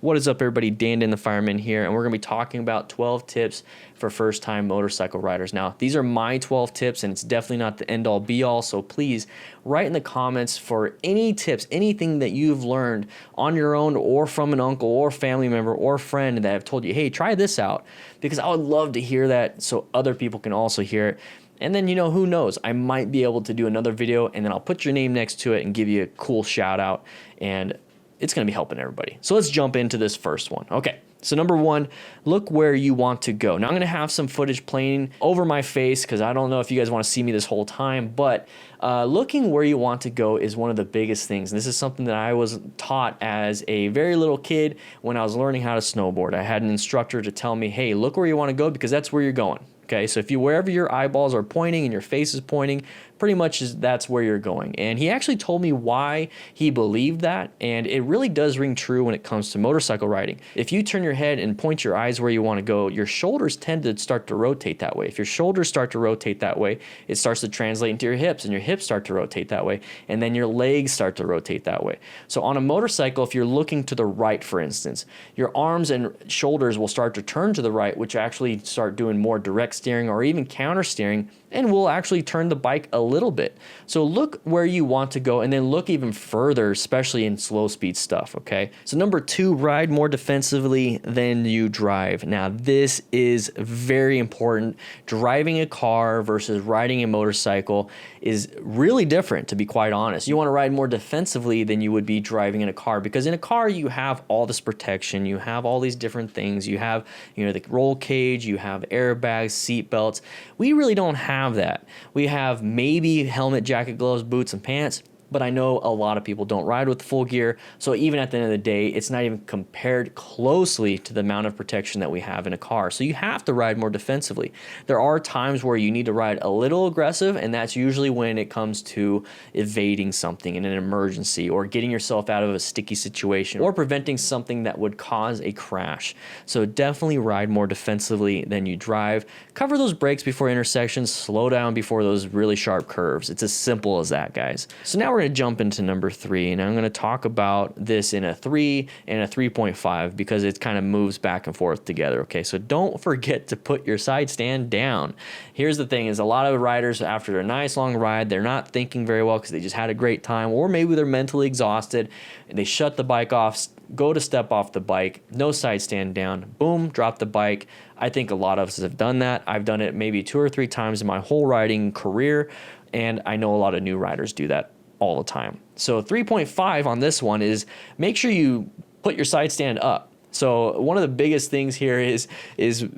What is up, everybody? Dan the Fireman here, and we're going to be talking about 12 tips for first-time motorcycle riders. Now, these are my 12 tips, and it's definitely not the end-all, be-all, so please write in the comments for any tips, anything that you've learned on your own or from an uncle or family member or friend that have told you, hey, try this out, because I would love to hear that so other people can also hear it. And then, you know, who knows, I might be able to do another video, and then I'll put your name next to it and give you a cool shout-out, and it's going to be helping everybody. So let's jump into this first one. Okay, so number one, look where you want to go. Now I'm going to have some footage playing over my face because I don't know if you guys want to see me this whole time, but looking where you want to go is one of the biggest things. And this is something that I was taught as a very little kid when I was learning how to snowboard. I had an instructor to tell me, hey, look where you want to go because that's where you're going. Okay, so if you wherever your eyeballs are pointing and your face is pointing, pretty much that's where you're going. And he actually told me why he believed that, and it really does ring true when it comes to motorcycle riding. If you turn your head and point your eyes where you want to go, your shoulders tend to start to rotate that way. If your shoulders start to rotate that way, it starts to translate into your hips, and your hips start to rotate that way, and then your legs start to rotate that way. So on a motorcycle, if you're looking to the right, for instance, your arms and shoulders will start to turn to the right, which actually start doing more direct steering or even counter steering, and will actually turn the bike a little bit. So look where you want to go, and then look even further, especially in slow speed stuff, okay? So number two, ride more defensively than you drive. Now this is very important. Driving a car versus riding a motorcycle is really different, to be quite honest. You want to ride more defensively than you would be driving in a car, because in a car you have all this protection, you have all these different things, you have, you know, the roll cage, you have airbags, seat belts. We really don't have that. We have maybe helmet, jacket, gloves, boots, and pants, but I know a lot of people don't ride with full gear, so even at the end of the day, it's not even compared closely to the amount of protection that we have in a car. So you have to ride more defensively. There are times where you need to ride a little aggressive, and that's usually when it comes to evading something in an emergency, or getting yourself out of a sticky situation, or preventing something that would cause a crash. So definitely ride more defensively than you drive. Cover those brakes before intersections, slow down before those really sharp curves. It's as simple as that, guys. So now we're going to jump into number three, and I'm going to talk about this in a 3 and a 3.5 because it kind of moves back and forth together. Okay, so don't forget to put your side stand down. Here's the thing, is a lot of riders after a nice long ride, they're not thinking very well because they just had a great time, or maybe they're mentally exhausted and they shut the bike off, go to step off the bike, no side stand down, boom, drop the bike. I think a lot of us have done that. I've done it maybe 2 or 3 times in my whole riding career, and I know a lot of new riders do that all the time. So 3.5 on this one is make sure you put your side stand up. So one of the biggest things here is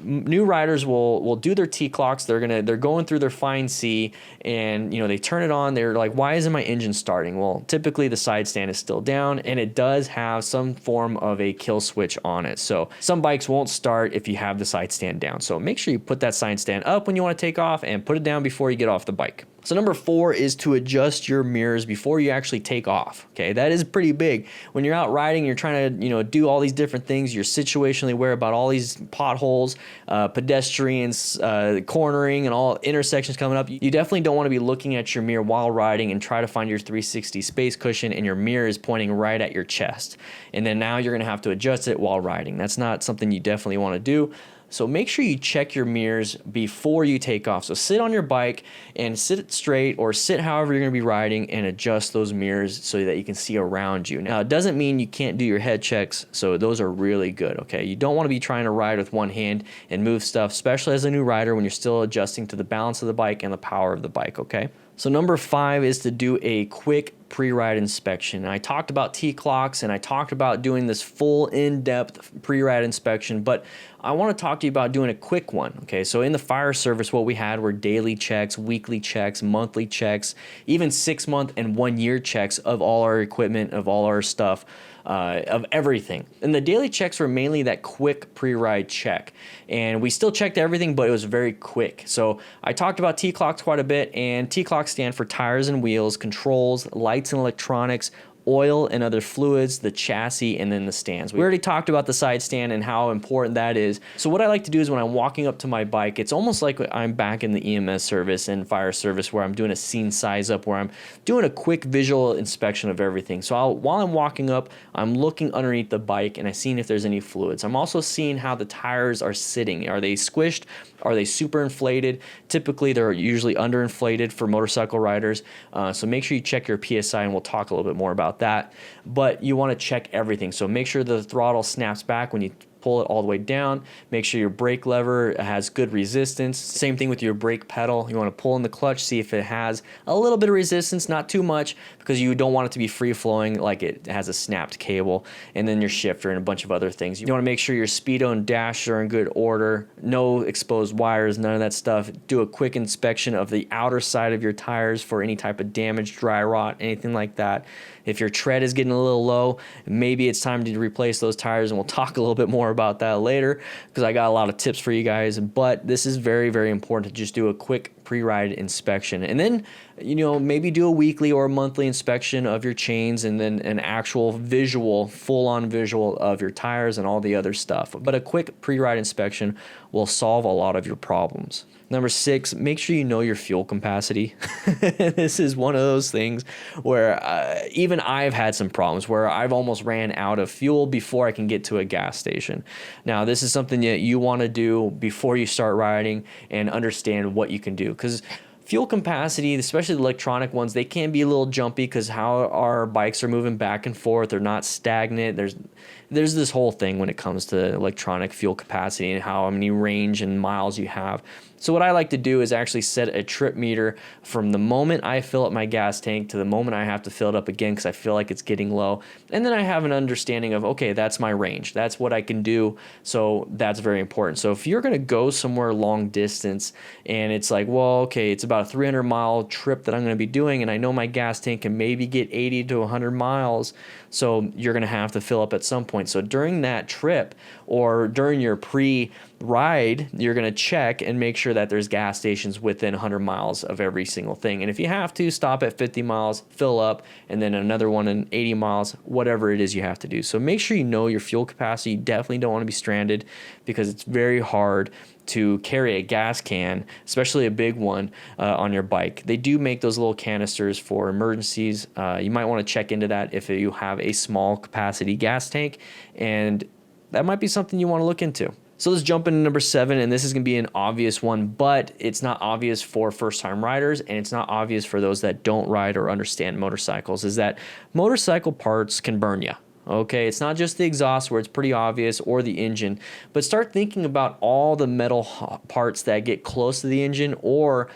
new riders will do their T-clocks. They're going through their fine C, and you know, they turn it on. They're like, why isn't my engine starting? Well, typically the side stand is still down, and it does have some form of a kill switch on it. So some bikes won't start if you have the side stand down. So make sure you put that side stand up when you want to take off, and put it down before you get off the bike. So number 4 is to adjust your mirrors before you actually take off. Okay, that is pretty big. When you're out riding, you're trying to, you know, do all these different things. You're situationally aware about all these potholes, pedestrians, cornering, and all intersections coming up. You definitely don't want to be looking at your mirror while riding and try to find your 360 space cushion, and your mirror is pointing right at your chest. And then now you're going to have to adjust it while riding. That's not something you definitely want to do. So make sure you check your mirrors before you take off. So sit on your bike and sit straight, or sit however you're going to be riding, and adjust those mirrors so that you can see around you. Now, it doesn't mean you can't do your head checks, so those are really good, okay? You don't want to be trying to ride with one hand and move stuff, especially as a new rider when you're still adjusting to the balance of the bike and the power of the bike, okay? So number 5 is to do a quick pre-ride inspection. And I talked about T-clocks, and I talked about doing this full in-depth pre-ride inspection, but I want to talk to you about doing a quick one. Okay, so in the fire service, what we had were daily checks, weekly checks, monthly checks, even 6-month and 1-year checks of all our equipment, of all our stuff. Of everything. And the daily checks were mainly that quick pre-ride check. And we still checked everything, but it was very quick. So I talked about T-clocks quite a bit, and T-clocks stand for tires and wheels, controls, lights and electronics, oil and other fluids, the chassis, and then the stands. We already talked about the side stand and how important that is. So what I like to do is when I'm walking up to my bike, it's almost like I'm back in the EMS service and fire service where I'm doing a scene size up, where I'm doing a quick visual inspection of everything. So while I'm walking up, I'm looking underneath the bike and I'm seeing if there's any fluids. I'm also seeing how the tires are sitting. Are they squished? Are they super inflated? Typically, they're usually underinflated for motorcycle riders. So make sure you check your PSI, and we'll talk a little bit more about that. But you want to check everything. So make sure the throttle snaps back when you pull it all the way down. Make sure your brake lever has good resistance. Same thing with your brake pedal. You want to pull in the clutch, see if it has a little bit of resistance, not too much, because you don't want it to be free flowing like it has a snapped cable. And then your shifter and a bunch of other things. You want to make sure your speedo and dash are in good order. No exposed wires, none of that stuff. Do a quick inspection of the outer side of your tires for any type of damage, dry rot, anything like that. If your tread is getting a little low, maybe it's time to replace those tires, and we'll talk a little bit more about that later because I got a lot of tips for you guys. But this is very, very important to just do a quick pre-ride inspection, and then maybe do a weekly or a monthly inspection of your chains, and then an actual visual, full-on visual of your tires and all the other stuff. But a quick pre-ride inspection will solve a lot of your problems. Number 6, make sure you know your fuel capacity. This is one of those things where even I've had some problems where I've almost ran out of fuel before I can get to a gas station. Now, this is something that you want to do before you start riding and understand what you can do, because fuel capacity, especially the electronic ones, they can be a little jumpy because how our bikes are moving back and forth. They're not stagnant. There's this whole thing when it comes to electronic fuel capacity and how many range and miles you have. So what I like to do is actually set a trip meter from the moment I fill up my gas tank to the moment I have to fill it up again because I feel like it's getting low. And then I have an understanding of, okay, that's my range. That's what I can do. So that's very important. So if you're going to go somewhere long distance and it's like, well, okay, it's about a 300-mile trip that I'm going to be doing, and I know my gas tank can maybe get 80 to 100 miles, so you're going to have to fill up at some point. So during that trip or during your pre-ride, you're going to check and make sure that there's gas stations within 100 miles of every single thing. And if you have to, stop at 50 miles, fill up, and then another one in 80 miles, whatever it is you have to do. So make sure you know your fuel capacity. You definitely don't want to be stranded because it's very hard to carry a gas can, especially a big one, on your bike. They do make those little canisters for emergencies. You might want to check into that if you have a small capacity gas tank, and that might be something you want to look into. So let's jump into number 7, and this is going to be an obvious one, but it's not obvious for first-time riders, and it's not obvious for those that don't ride or understand motorcycles, is that motorcycle parts can burn you. Okay, it's not just the exhaust where it's pretty obvious or the engine, but start thinking about all the metal parts that get close to the engine or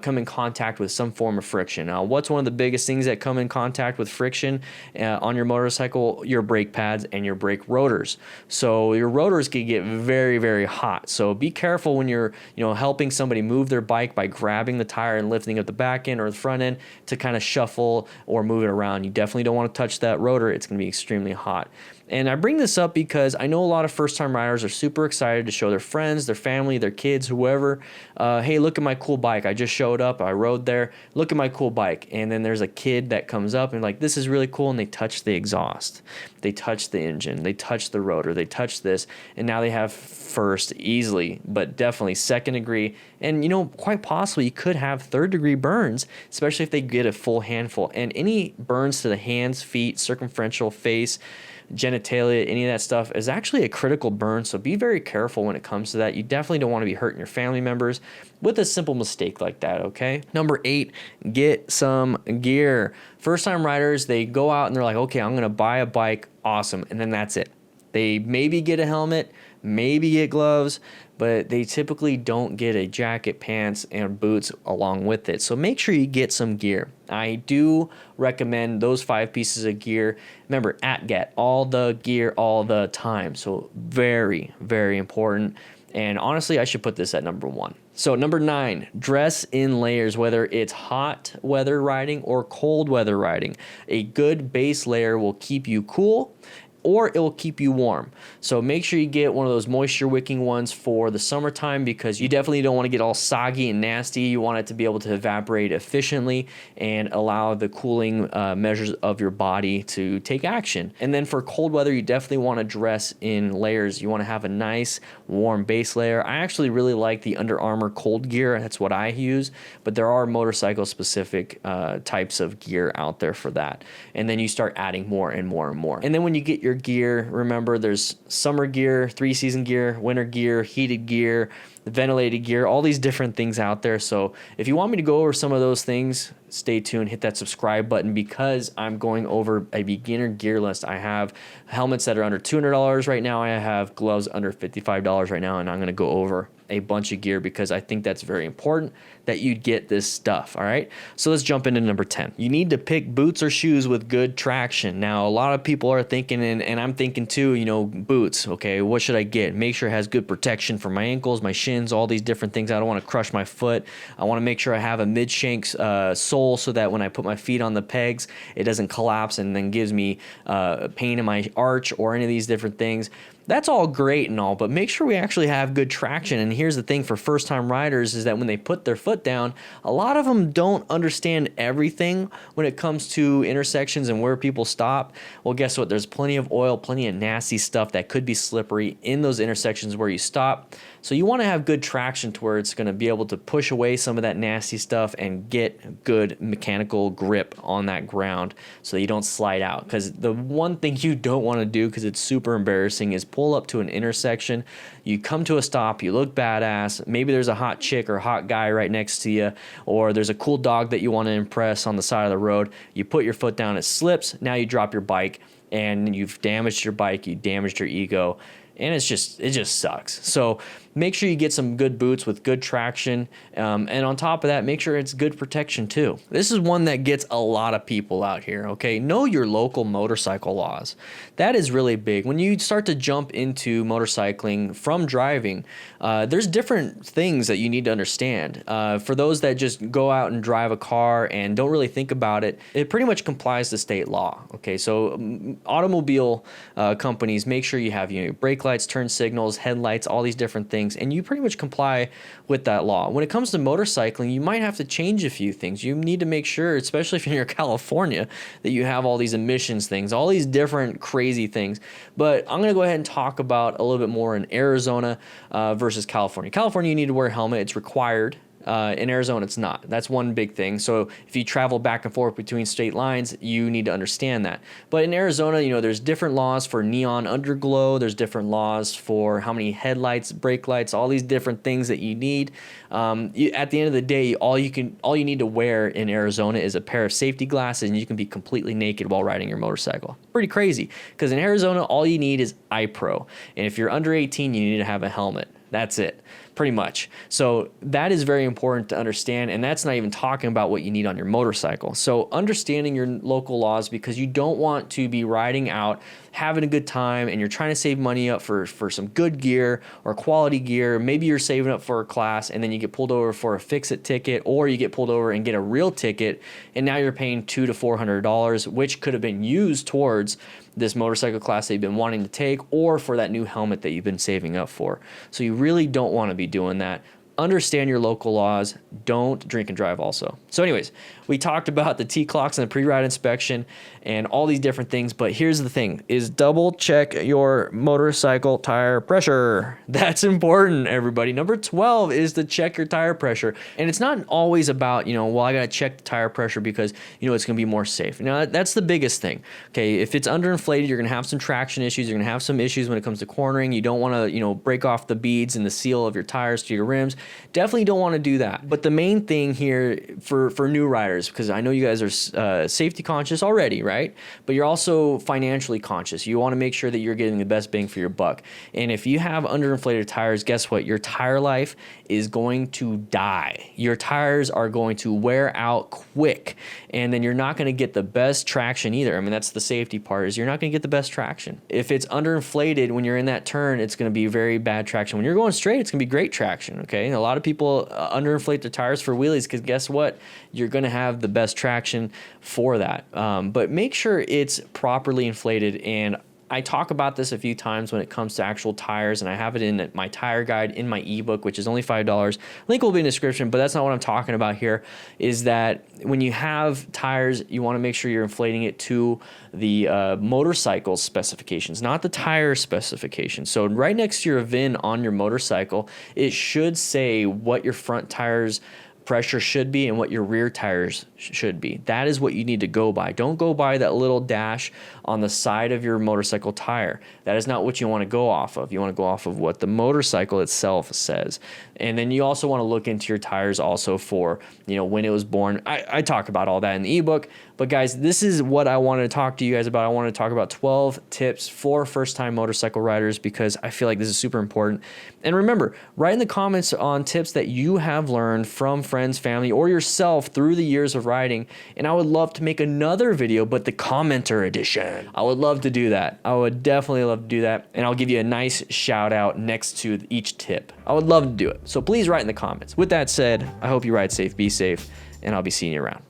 come in contact with some form of friction. Now, what's one of the biggest things that come in contact with friction on your motorcycle? Your brake pads and your brake rotors. So your rotors can get very, very hot. So be careful when you're helping somebody move their bike by grabbing the tire and lifting up the back end or the front end to kind of shuffle or move it around. You definitely don't want to touch that rotor. It's going to be extremely hot. And I bring this up because I know a lot of first-time riders are super excited to show their friends, their family, their kids, whoever, hey, look at my cool bike. I just showed up. I rode there. Look at my cool bike. And then there's a kid that comes up and like, this is really cool. And they touch the exhaust. They touch the engine. They touch the rotor. They touch this. And now they have first easily, but definitely second degree. And, quite possibly you could have third degree burns, especially if they get a full handful. And any burns to the hands, feet, circumferential, face, genitalia, any of that stuff is actually a critical burn. So be very careful when it comes to that. You definitely don't want to be hurting your family members with a simple mistake like that, okay? Number 8, get some gear. First-time riders, they go out and they're like, okay, I'm going to buy a bike. Awesome. And then that's it. They maybe get a helmet, maybe get gloves, but they typically don't get a jacket, pants, and boots along with it. So make sure you get some gear. I do recommend those 5 pieces of gear. Remember, get all the gear all the time. So very, very important. And honestly, I should put this at number 1. So number 9, dress in layers, whether it's hot weather riding or cold weather riding. A good base layer will keep you cool or it will keep you warm. So make sure you get one of those moisture wicking ones for the summertime, because you definitely don't want to get all soggy and nasty. You want it to be able to evaporate efficiently and allow the cooling measures of your body to take action. And then for cold weather, you definitely want to dress in layers. You want to have a nice warm base layer. I actually really like the Under Armour cold gear. That's what I use, but there are motorcycle specific types of gear out there for that. And then you start adding more and more and more. And then when you get your gear, remember there's summer gear, 3-season gear, winter gear, heated gear, ventilated gear, all these different things out there. So if you want me to go over some of those things, stay tuned, hit that subscribe button, because I'm going over a beginner gear list. I have helmets that are under $200 right now. I have gloves under $55 right now, and I'm going to go over a bunch of gear because I think that's very important that you get this stuff. All right, so let's jump into number 10. You need to pick boots or shoes with good traction. Now, a lot of people are thinking, and I'm thinking too, you know, boots. Okay, what should I get? Make sure it has good protection for my ankles, my shins, all these different things. I don't want to crush my foot. I want to make sure I have a mid-shank sole so that when I put my feet on the pegs, it doesn't collapse and then gives me pain in my arch or any of these different things. That's all great and all, but make sure we actually have good traction. And here's the thing for first-time riders is that when they put their foot down, a lot of them don't understand everything when it comes to intersections and where people stop. Well, guess what? There's plenty of oil, plenty of nasty stuff that could be slippery in those intersections where you stop. So you want to have good traction to where it's going to be able to push away some of that nasty stuff and get good mechanical grip on that ground so you don't slide out. Because the one thing you don't want to do, because it's super embarrassing, is pull up to an intersection, you come to a stop, you look badass, maybe there's a hot chick or hot guy right next to you, or there's a cool dog that you want to impress on the side of the road, you put your foot down, it slips, now you drop your bike, and you've damaged your bike, you damaged your ego, and it just sucks. So make sure you get some good boots with good traction, and on top of that, make sure it's good protection too. This is one that gets a lot of people out here, okay? Know your local motorcycle laws. That is really big. When you start to jump into motorcycling from driving, there's different things that you need to understand. For those that just go out and drive a car and don't really think about it, it pretty much complies to state law, okay? So automobile companies, make sure you have brake lights, turn signals, headlights, all these different things, and you pretty much comply with that law. When it comes to motorcycling, you might have to change a few things. You need to make sure, especially if you're in California, that you have all these emissions things, all these different crazy things. But I'm going to go ahead and talk about a little bit more in Arizona versus California. California, you need to wear a helmet. It's required. In Arizona, it's not. That's one big thing. So if you travel back and forth between state lines, you need to understand that. But in Arizona, there's different laws for neon underglow. There's different laws for how many headlights, brake lights, all these different things that you need. At the end of the day, all you need to wear in Arizona is a pair of safety glasses, and you can be completely naked while riding your motorcycle. Pretty crazy, because in Arizona, all you need is iPro. And if you're under 18, you need to have a helmet. That's it, pretty much. So that is very important to understand, and that's not even talking about what you need on your motorcycle. So understanding your local laws, because you don't want to be riding out, having a good time, and you're trying to save money up for some good gear or quality gear. Maybe you're saving up for a class, and then you get pulled over for a fix-it ticket, or you get pulled over and get a real ticket, and now you're paying $200 to $400, which could have been used towards this motorcycle class that you've been wanting to take, or for that new helmet that you've been saving up for. So you really don't want to be doing that. Understand your local laws. Don't drink and drive also. So anyways, we talked about the T-clocks and the pre-ride inspection and all these different things, but here's the thing, is double check your motorcycle tire pressure. That's important, everybody. Number 12 is to check your tire pressure. And it's not always about, well, I got to check the tire pressure because, it's going to be more safe. Now, that's the biggest thing. Okay, if it's underinflated, you're going to have some traction issues. You're going to have some issues when it comes to cornering. You don't want to, break off the beads and the seal of your tires to your rims. Definitely don't want to do that. But the main thing here for new riders, because I know you guys are safety conscious already, right? But you're also financially conscious. You want to make sure that you're getting the best bang for your buck. And if you have underinflated tires, guess what? Your tire life is going to die. Your tires are going to wear out quick, and then you're not going to get the best traction either. I mean, that's the safety part, is you're not going to get the best traction. If it's underinflated when you're in that turn, it's going to be very bad traction. When you're going straight, it's going to be great traction, okay? And a lot of people underinflate their tires for wheelies because guess what? You're going to have the best traction for that. But make sure it's properly inflated, and I talk about this a few times when it comes to actual tires, and I have it in my tire guide in my ebook, which is only $5. Link will be in the description, but that's not what I'm talking about here, is that when you have tires, you want to make sure you're inflating it to the motorcycle specifications, not the tire specifications. So right next to your VIN on your motorcycle, it should say what your front tires pressure should be and what your rear tires should be. That is what you need to go by. Don't go by that little dash on the side of your motorcycle tire. That is not what you want to go off of. You want to go off of what the motorcycle itself says. And then you also want to look into your tires also for, when it was born. I talk about all that in the ebook, but guys, this is what I wanted to talk to you guys about. I wanted to talk about 12 tips for first-time motorcycle riders because I feel like this is super important. And remember, write in the comments on tips that you have learned from friends, family, or yourself through the years of riding. And I would love to make another video, but the commenter edition. I would love to do that. I would definitely love to do that. And I'll give you a nice shout out next to each tip. I would love to do it. So please write in the comments. With that said, I hope you ride safe, be safe, and I'll be seeing you around.